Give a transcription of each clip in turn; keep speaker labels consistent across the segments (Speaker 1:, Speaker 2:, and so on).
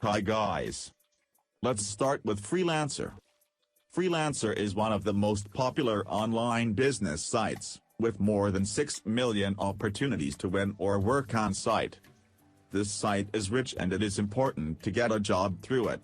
Speaker 1: Hi guys. Let's start with Freelancer. Freelancer is one of the most popular online business sites, with more than 6 million opportunities to win or work on site. This site is rich and it is important to get a job through it.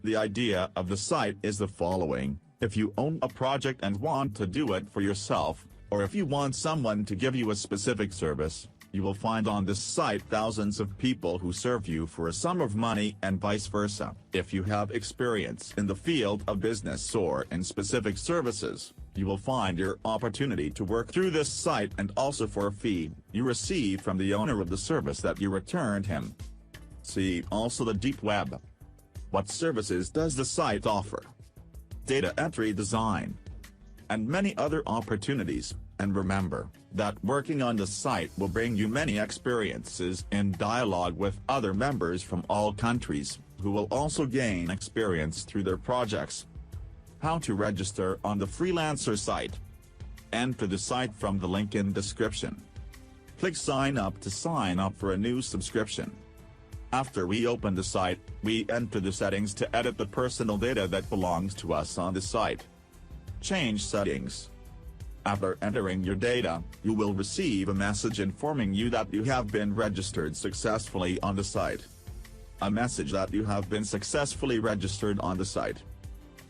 Speaker 1: The idea of the site is the following: if you own a project and want to do it for yourself, or if you want someone to give you a specific service, you will find on this site thousands of people who serve you for a sum of money and vice versa. If you have experience in the field of business or in specific services, you will find your opportunity to work through this site and also for a fee you receive from the owner of the service that you returned him. See also the deep web. What services does the site offer? Data entry design, and many other opportunities. And remember that working on the site will bring you many experiences in dialogue with other members from all countries, who will also gain experience through their projects. How to register on the Freelancer site? Enter the site from the link in description. Click sign up to sign up for a new subscription. After we open the site, we enter the settings to edit the personal data that belongs to us on the site. Change settings. After entering your data, you will receive a message informing you that you have been registered successfully on the site. A message that you have been successfully registered on the site.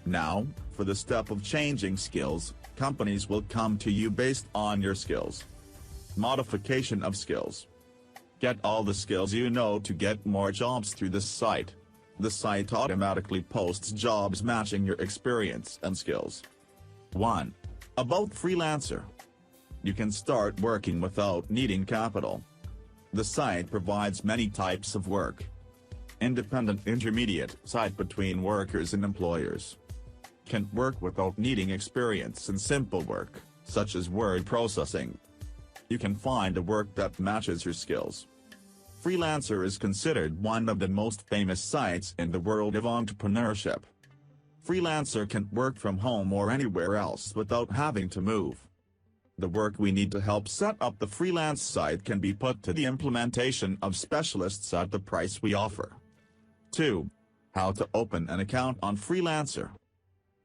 Speaker 1: Now, for the step of changing skills, companies will come to you based on your skills. Modification of skills. Get all the skills you know to get more jobs through this site. The site automatically posts jobs matching your experience and skills. 1. About Freelancer. You can start working without needing capital. The site provides many types of work. Independent intermediate site between workers and employers. Can work without needing experience in simple work, such as word processing. You can find the work that matches your skills. Freelancer is considered one of the most famous sites in the world of entrepreneurship. Freelancer can work from home or anywhere else without having to move. The work we need to help set up the freelance site can be put to the implementation of specialists at the price we offer. 2. How to open an account on Freelancer.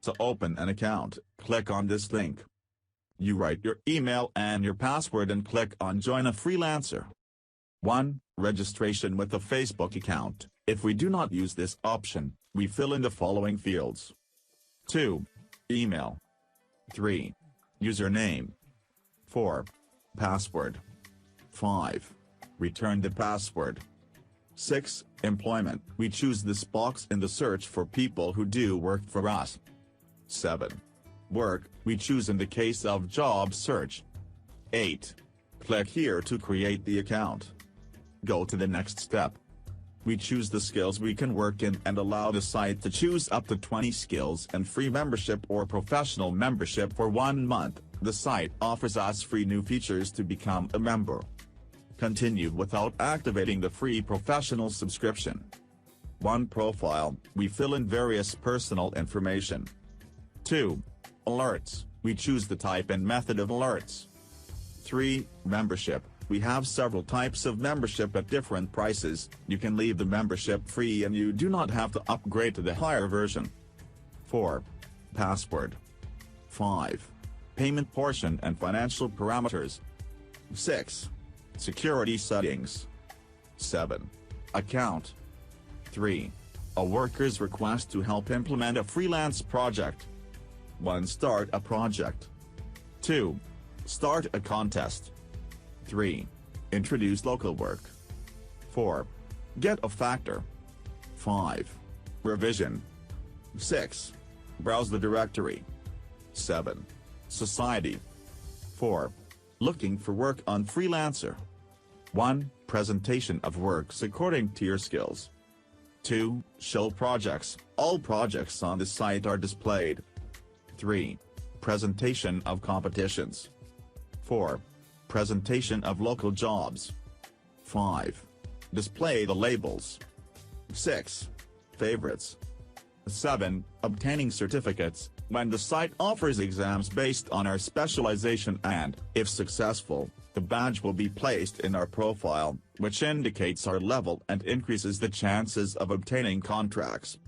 Speaker 1: To open an account, click on this link. You write your email and your password and click on Join a Freelancer. 1. Registration with a Facebook account. If we do not use this option, we fill in the following fields. 2. Email. 3. Username. 4. Password. 5. Return the password. 6. Employment. We choose this box in the search for people who do work for us. 7. Work. We choose in the case of job search. 8. Click here to create the account. Go to the next step. We choose the skills we can work in and allow the site to choose up to 20 skills and free membership or professional membership for 1 month. The site offers us free new features to become a member. Continue without activating the free professional subscription. 1. Profile. We fill in various personal information. 2. Alerts. We choose the type and method of alerts. 3. Membership. We have several types of membership at different prices. You can leave the membership free and you do not have to upgrade to the higher version. 4. Password. 5. Payment portion and financial parameters. 6. Security settings. 7. Account. 3. A worker's request to help implement a freelance project. 1. Start a project. 2. Start a contest. 3. Introduce local work. 4. Get a factor. 5. Revision. 6. Browse the directory. 7. Society. 4. Looking for work on Freelancer. 1. Presentation of works according to your skills. 2. Show projects. All projects on the site are displayed. 3. Presentation of competitions. 4. Presentation of local jobs. 5. Display the labels. 6. Favorites. 7. Obtaining certificates. When the site offers exams based on our specialization and, if successful, The badge will be placed in our profile, which indicates our level and increases the chances of obtaining contracts.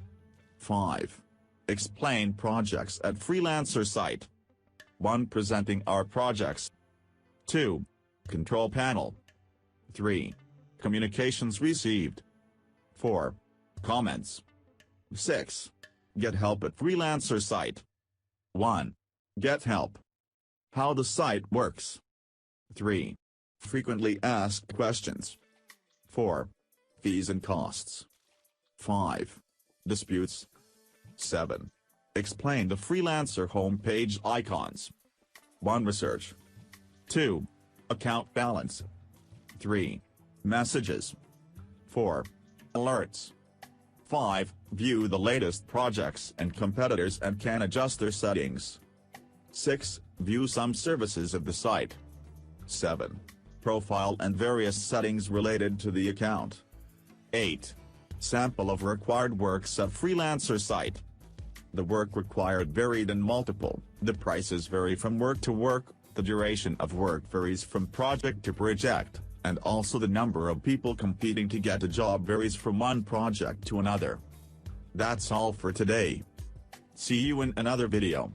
Speaker 1: 5. Explain projects at Freelancer site. 1. Presenting our projects. 2. Control panel. 3. Communications received. 4. Comments. 6. Get help at Freelancer site. 1. Get help. How the site works. 3. Frequently asked questions. 4. Fees and costs. 5. Disputes. 7. Explain the Freelancer homepage icons. 1. Research. 2. Account balance. 3. Messages. 4. Alerts. 5. View the latest projects and competitors and can adjust their settings. 6. View some services of the site. 7. Profile and various settings related to the account. 8. Sample of required works at Freelancer site. The work required varied and multiple, the prices vary from work to work, the duration of work varies from project to project, and also the number of people competing to get a job varies from one project to another. That's all for today. See you in another video.